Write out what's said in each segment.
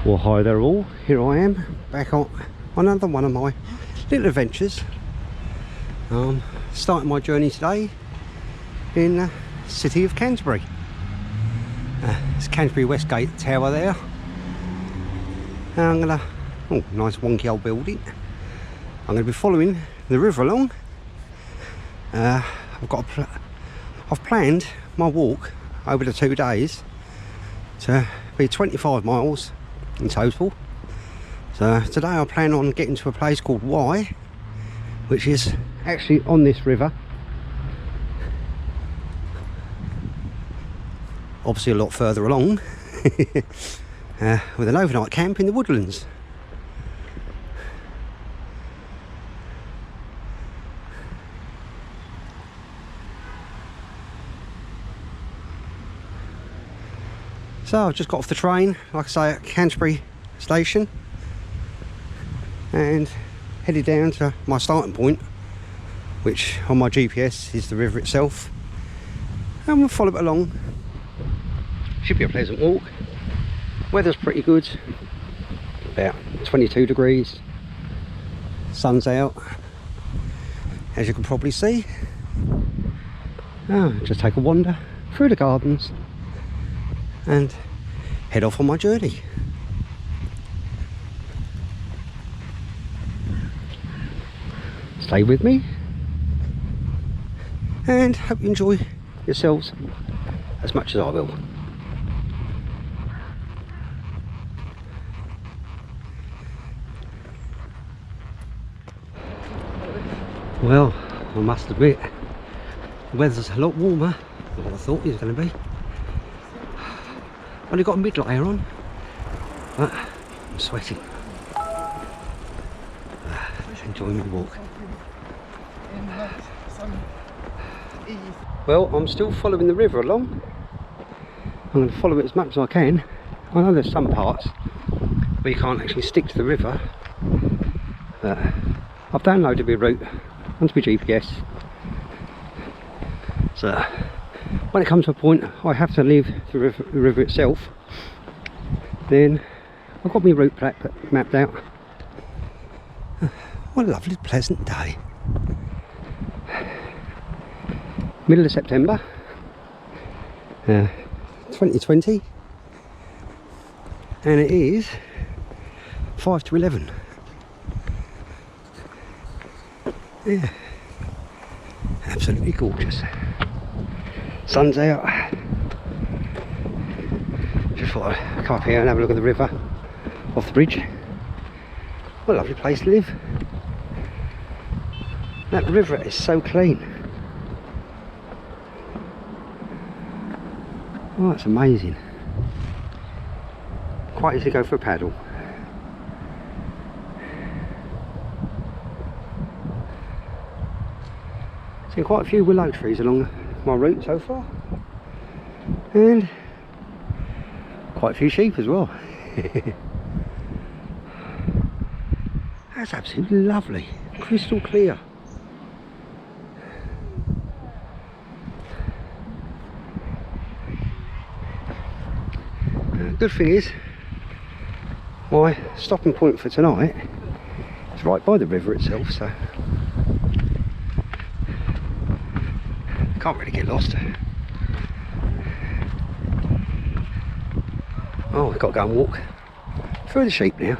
Well, hi there all, here I am back on another one of my little adventures. Starting my journey today in the city of Canterbury. It's Canterbury Westgate Tower there. And I'm gonna, oh, nice wonky old building. I'm gonna be following the river along. I've planned my walk over the 2 days to be 25 miles in total. So today I plan on getting to a place called Y, which is actually on this river. Obviously a lot further along. With an overnight camp in the woodlands. So I've just got off the train, like I say, at Canterbury station, and headed down to my starting point, which on my GPS is the river itself, and we'll follow it along. Should be a pleasant walk. Weather's pretty good, about 22 degrees, sun's out, as you can probably see. Just take a wander through the gardens and head off on my journey. Stay with me and hope you enjoy yourselves as much as I will. Well, I must admit, the weather's a lot warmer than what I thought it was going to be. Only got a mid layer on, but I'm sweating. Enjoying my walk. Well, I'm still following the river along. I'm going to follow it as much as I can. I know there's some parts where you can't actually stick to the river, but I've downloaded my route onto my GPS. So when it comes to a point I have to leave the river itself, then I've got my route mapped out. What a lovely pleasant day. Middle of September 2020, and it is 5 to 11. Yeah, absolutely gorgeous. Sun's out. Just thought I'd come up here and have a look at the river off the bridge. What a lovely place to live. That river is so clean. Oh, it's amazing. Quite easy to go for a paddle. Seen quite a few willow trees along my route so far, and quite a few sheep as well. That's absolutely lovely, crystal clear. Good thing is, my stopping point for tonight is right by the river itself, so can't really get lost. Oh, we've got to go and walk through the sheep now.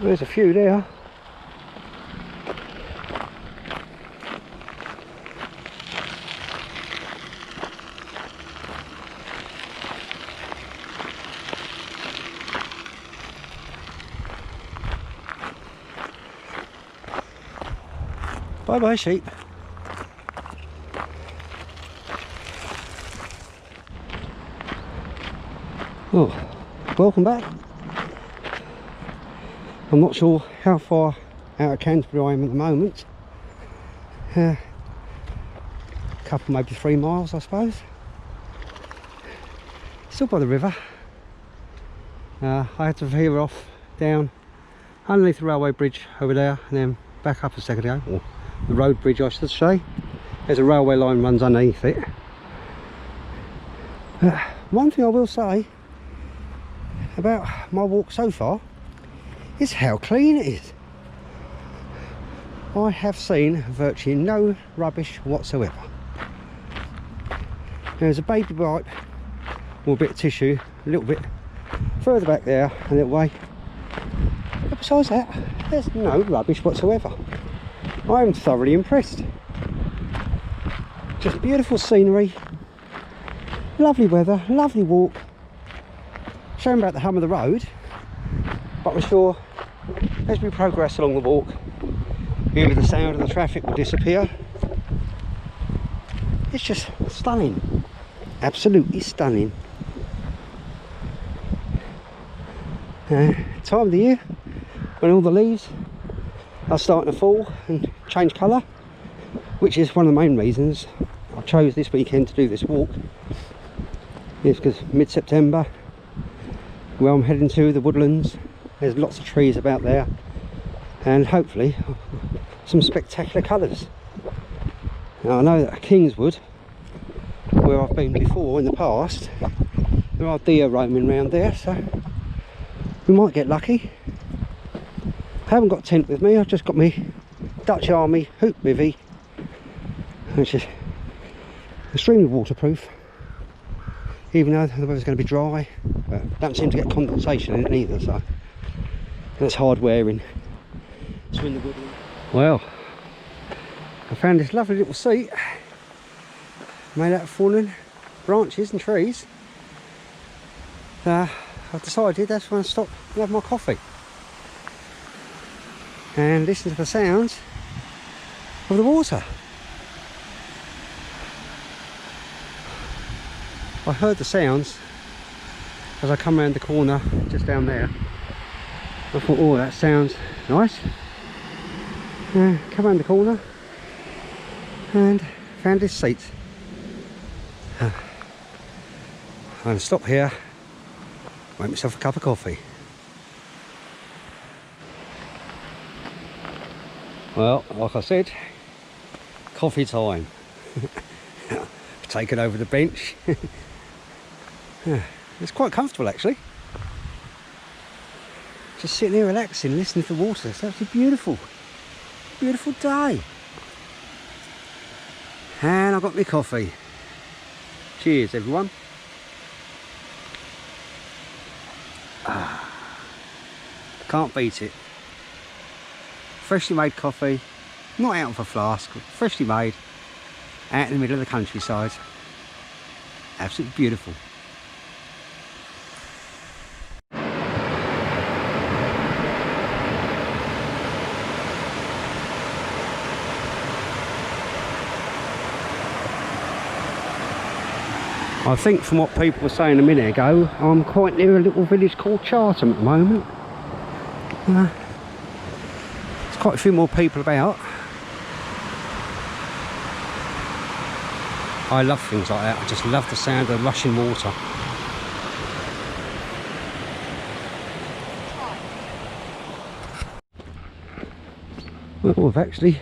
There's a few there. Bye bye sheep. Oh, welcome back. I'm not sure how far out of Canterbury I am at the moment. A couple, maybe 3 miles I suppose. Still by the river. I had to veer off down underneath the railway bridge over there and then back up a second ago, or the road bridge I should say. There's a railway line runs underneath it. One thing I will say about my walk so far is how clean it is. I have seen virtually no rubbish whatsoever. There's a baby wipe or a bit of tissue a little bit further back there, a little way, but besides that there's no rubbish whatsoever. I am thoroughly impressed. Just beautiful scenery, lovely weather, lovely walk. Shame about the hum of the road, but I'm sure as we progress along the walk either the sound of the traffic will disappear. It's just stunning, absolutely stunning. Time of the year when all the leaves are starting to fall and change colour, which is one of the main reasons I chose this weekend to do this walk, is because mid-September, where I'm heading to, the woodlands, there's lots of trees about there and hopefully some spectacular colours. Now I know that at Kingswood, where I've been before in the past, there are deer roaming around there, so we might get lucky. I haven't got a tent with me, I've just got my Dutch Army hoop bivvy, which is extremely waterproof, even though the weather's going to be dry, but don't seem to get condensation in it either, so that's hard wearing. So in the woodland. Well, I found this lovely little seat made out of fallen branches and trees. I've decided that's when I stop and have my coffee and listen to the sounds of the water. I heard the sounds as I come around the corner just down there. I thought, oh, that sounds nice. Come around the corner and found this seat. I'm going to stop here, make myself a cup of coffee. Well, like I said, coffee time. Taken over the bench. It's quite comfortable actually. Just sitting here relaxing, listening to the water. It's absolutely beautiful. Beautiful day. And I've got my coffee. Cheers everyone. Can't beat it. Freshly made coffee, not out of a flask, freshly made, out in the middle of the countryside. Absolutely beautiful. I think from what people were saying a minute ago, I'm quite near a little village called Chartham at the moment. There's quite a few more people about. I love things like that. I just love the sound of rushing water. Well, I've actually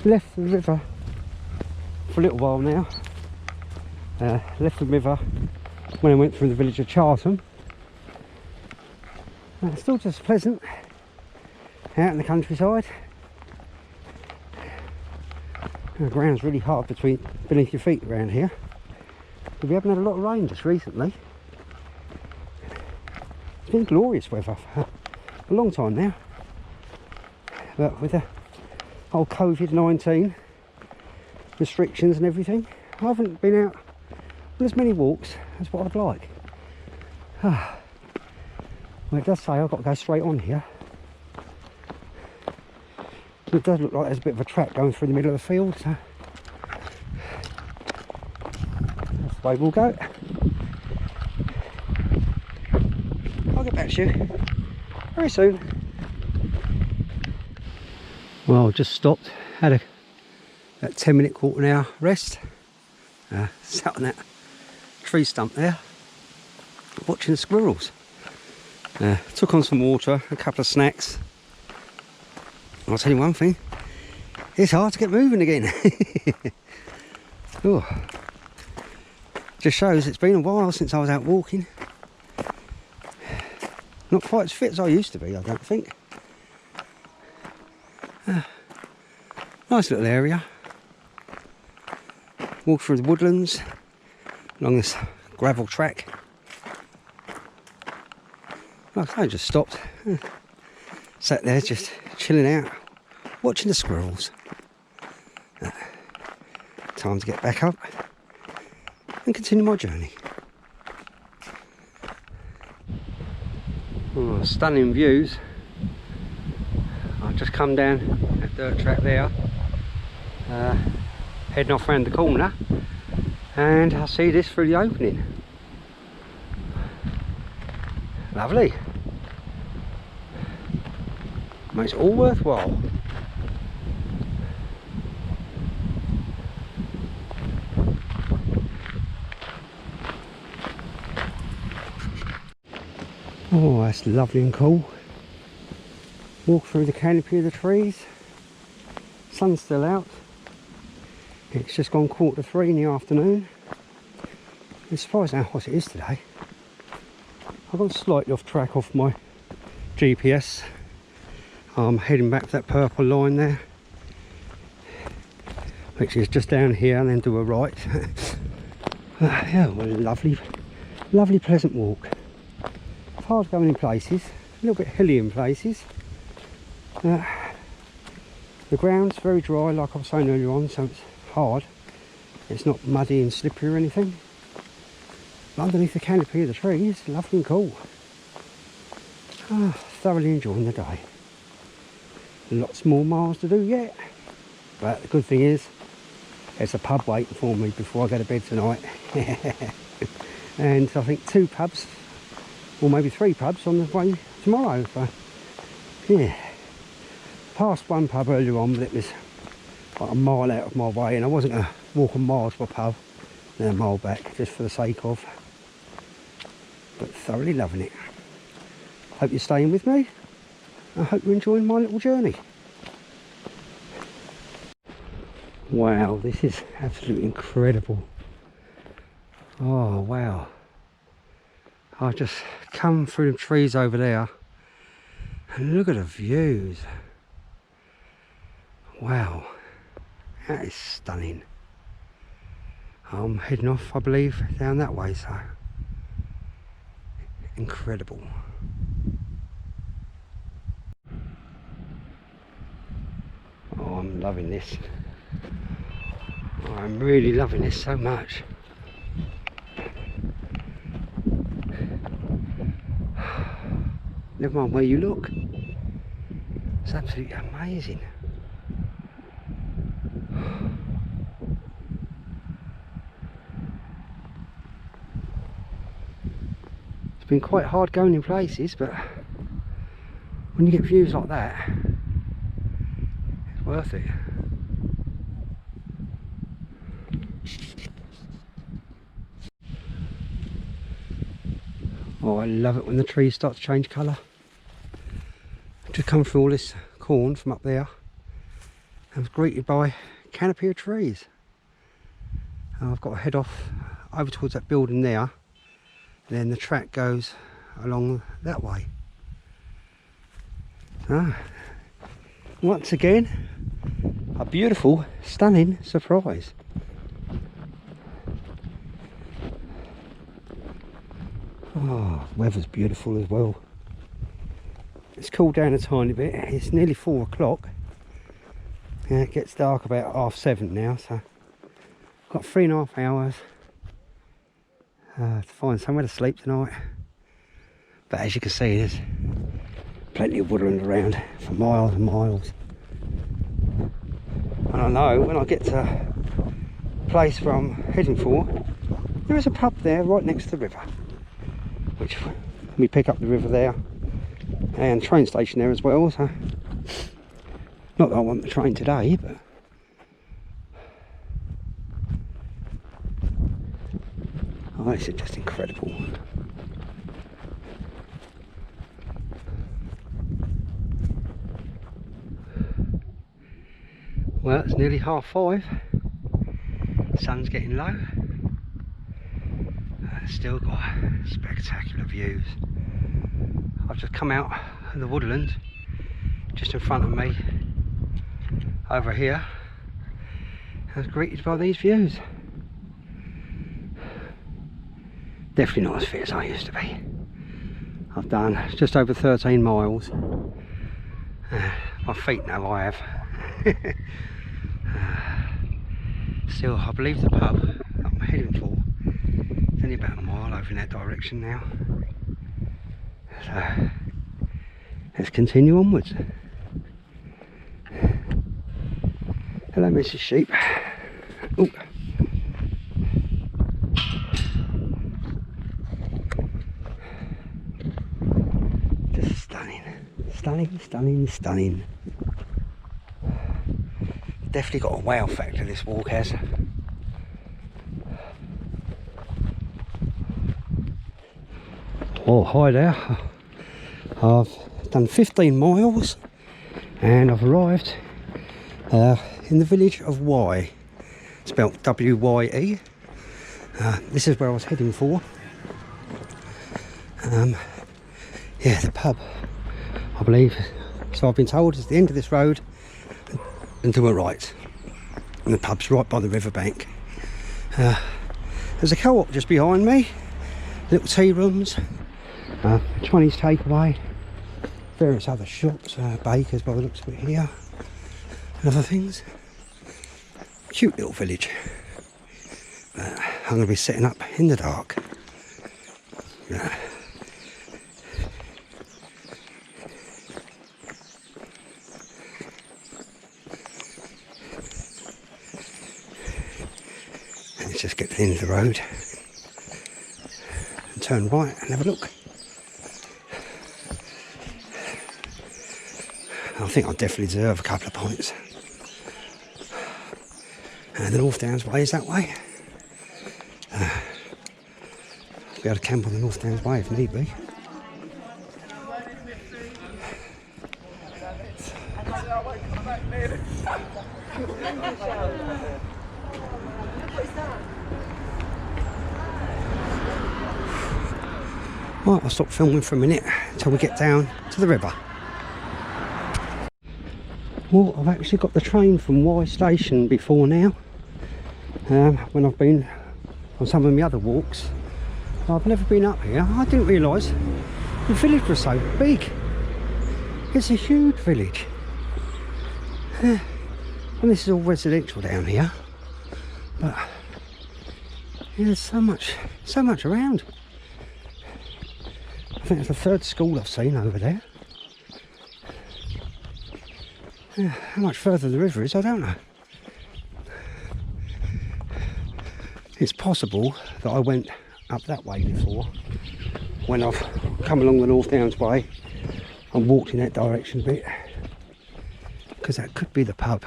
left the river for a little while now. Left the river when I went through the village of Chartham. It's still just pleasant out in the countryside. The ground's really hard beneath your feet around here. But we haven't had a lot of rain just recently. It's been glorious weather for a long time now. But with the whole COVID-19 restrictions and everything, I haven't been out on as many walks as what I'd like. Well, it does say I've got to go straight on here. It does look like there's a bit of a track going through the middle of the field, so that's the way we'll go. I'll get back to you very soon. Well, just stopped, had a 10-minute, quarter an hour rest. Sat on that tree stump there, watching the squirrels. Took on some water, a couple of snacks. I'll tell you one thing, it's hard to get moving again. Oh, just shows it's been a while since I was out walking. Not quite as fit as I used to be, I don't think. Nice little area. Walk through the woodlands along this gravel track. Like I just stopped, sat there just chilling out, watching the squirrels. Time to get back up and continue my journey. Oh, stunning views. I've just come down that dirt track there, heading off round the corner, and I see this through the opening. Lovely. Makes it all worthwhile. Oh, that's lovely and cool. Walk through the canopy of the trees. Sun's still out. It's just gone 3:15 in the afternoon. I'm surprised how hot it is today. I've gone slightly off track off my GPS. I'm heading back to that purple line there, which is just down here, and then do a right. Yeah, well, lovely pleasant walk. It's hard going in places, a little bit hilly in places. The ground's very dry, like I was saying earlier on, so it's hard. It's not muddy and slippery or anything. But underneath the canopy of the trees, it's lovely and cool. Thoroughly enjoying the day. Lots more miles to do yet, but the good thing is there's a pub waiting for me before I go to bed tonight. And I think 2 pubs, or maybe 3 pubs on the way tomorrow. So yeah, passed one pub earlier on, but it was like a mile out of my way, and I wasn't going to walk a mile to a pub then a mile back just for the sake of. But thoroughly loving it. Hope you're staying with me. I hope you're enjoying my little journey. Wow, this is absolutely incredible. Oh wow. I just come through the trees over there and look at the views. Wow, that is stunning. I'm heading off, I believe, down that way, so incredible. Oh, I'm loving this. I'm really loving this so much. Never mind where you look. It's absolutely amazing. It's been quite hard going in places, but when you get views like that, it's worth it. Oh, I love it when the trees start to change colour. Just come through all this corn from up there and was greeted by a canopy of trees. And I've got to head off over towards that building there, and then the track goes along that way. Once again, a beautiful, stunning surprise. Oh, weather's beautiful as well. It's cooled down a tiny bit. It's nearly 4 o'clock. It gets dark about 7:30 now, so I've got 3.5 hours to find somewhere to sleep tonight. But as you can see, there's plenty of woodland around for miles and miles. And I know when I get to the place where I'm heading for, there is a pub there right next to the river, which we pick up the river there, and train station there as well, so Not that I want the train today, but oh, this is just incredible. Well, it's nearly 5:30. Sun's getting low. Still got spectacular views. I've just come out of the woodland just in front of me over here. I was greeted by these views. Definitely not as fit as I used to be. I've done just over 13 miles. My feet know I have. Still, I believe the pub that I'm heading for is only about a mile over in that direction now. So let's continue onwards. Hello, Mrs. Sheep. Ooh. Just stunning, stunning, stunning, stunning. Definitely got a wow factor, this walk has. Oh, hi there. I've done 15 miles and I've arrived in the village of Y, spelt W-Y-E. This is where I was heading for. Yeah, the pub, I believe. So I've been told it's the end of this road and to a right. And the pub's right by the riverbank. There's a co-op just behind me. Little tea rooms, Chinese takeaway, various other shops, bakers by the looks of it here, and other things. Cute little village. I'm going to be setting up in the dark. Let's just get to the end of the road and turn right and have a look. I think I definitely deserve a couple of pints. And the North Downs Way is that way. I'll be able to camp on the North Downs Way if need be. Right, I'll stop filming for a minute until we get down to the river. Well, I've actually got the train from Y station before now. When I've been on some of my other walks, I've never been up here. I didn't realise the village was so big. It's a huge village. And this is all residential down here. But yeah, there's so much around. I think it's the third school I've seen over there. Yeah, how much further the river is, I don't know. It's possible that I went up that way before when I've come along the North Downs Way and walked in that direction a bit, because that could be the pub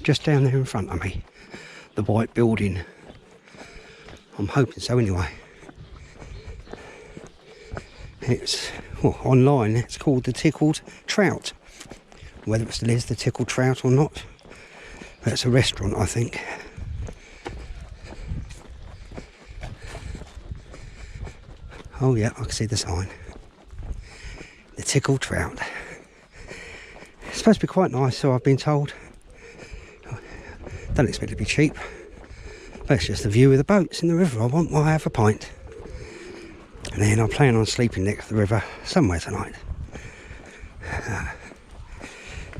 just down there in front of me, the white building. I'm hoping so anyway. It's, well, online it's called the Tickled Trout. Whether it still is the Tickled Trout or not, that's a restaurant, I think. Oh yeah, I can see the sign. The Tickled Trout. It's supposed to be quite nice, so I've been told. Don't expect it to be cheap, but it's just the view of the boats in the river. I want my half a pint. And then I plan on sleeping next to the river somewhere tonight.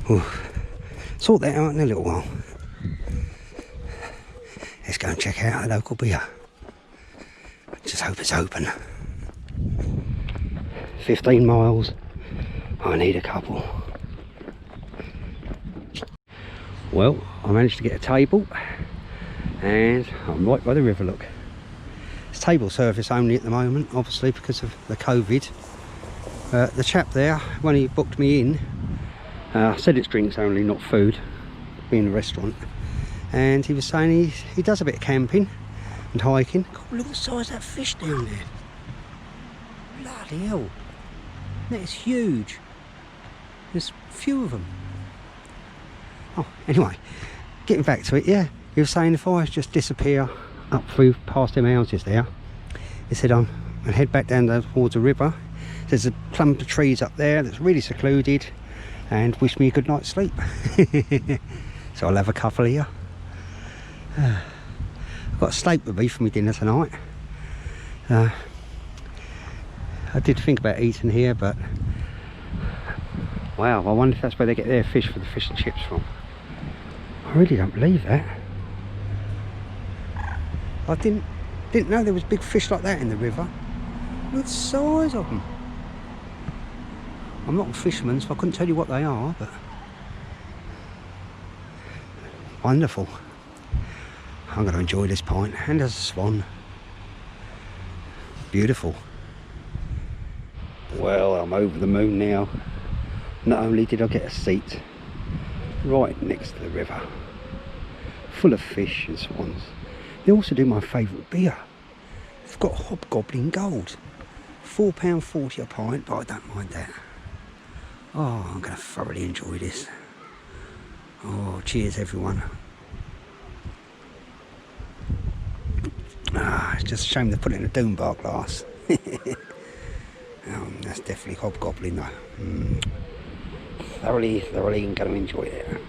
We'll sort that out in a little while. Let's go and check out a local beer. Just hope it's open. 15 miles. I need a couple. Well, I managed to get a table and I'm right by the river, look. It's table service only at the moment, obviously because of the COVID. The chap there, when he booked me in, I said it's drinks only, not food, being a restaurant. And he was saying he does a bit of camping and hiking. God, look at the size of that fish down there. Bloody hell. That is huge. There's a few of them. Oh, anyway, getting back to it, yeah. He was saying if I just disappear up through past them houses there, he said I'll head back down towards the river. There's a clump of trees up there that's really secluded, and wish me a good night's sleep. So I'll have a couple here. I've got a steak with me for my dinner tonight. I did think about eating here, but wow, I wonder if that's where they get their fish for the fish and chips from. I really don't believe that. I didn't know there was big fish like that in the river. Look at the size of them. I'm not a fisherman, so I couldn't tell you what they are, but wonderful. I'm going to enjoy this pint. And there's a swan. Beautiful. Well, I'm over the moon now. Not only did I get a seat right next to the river, full of fish and swans, they also do my favourite beer. They've got Hobgoblin Gold. £4.40 a pint, but I don't mind that. Oh, I'm going to thoroughly enjoy this. Oh, cheers everyone. It's just a shame they put it in a Doombar glass. That's definitely Hobgoblin though. Thoroughly going to enjoy it.